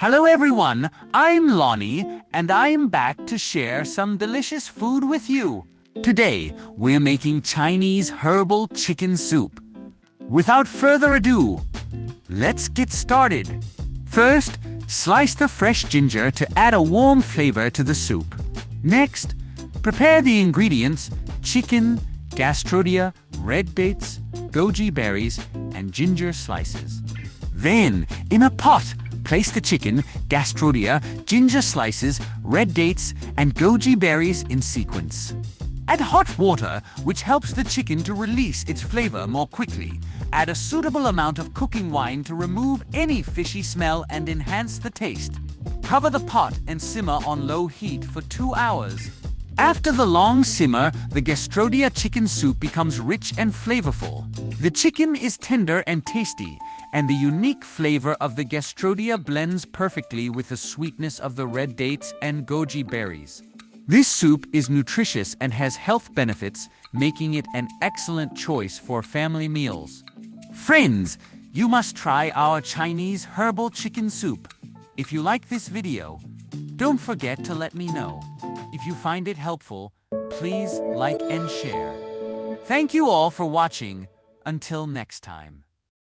Hello everyone, I'm Lonnie and I am back to share some delicious food with you. Today, we're making Chinese herbal chicken soup. Without further ado, let's get started. First, slice the fresh ginger to add a warm flavor to the soup. Next, prepare the ingredients: chicken, gastrodia, red dates, goji berries, and ginger slices. Then, in a pot, place the chicken, gastrodia, ginger slices, red dates, and goji berries in sequence. Add hot water, which helps the chicken to release its flavor more quickly. Add a suitable amount of cooking wine to remove any fishy smell and enhance the taste. Cover the pot and simmer on low heat for 2 hours. After the long simmer, the Gastrodia chicken soup becomes rich and flavorful. The chicken is tender and tasty, and the unique flavor of the Gastrodia blends perfectly with the sweetness of the red dates and goji berries. This soup is nutritious and has health benefits, making it an excellent choice for family meals. Friends, you must try our Chinese herbal chicken soup. If you like this video, don't forget to let me know. If you find it helpful, please like and share. Thank you all for watching. Until next time.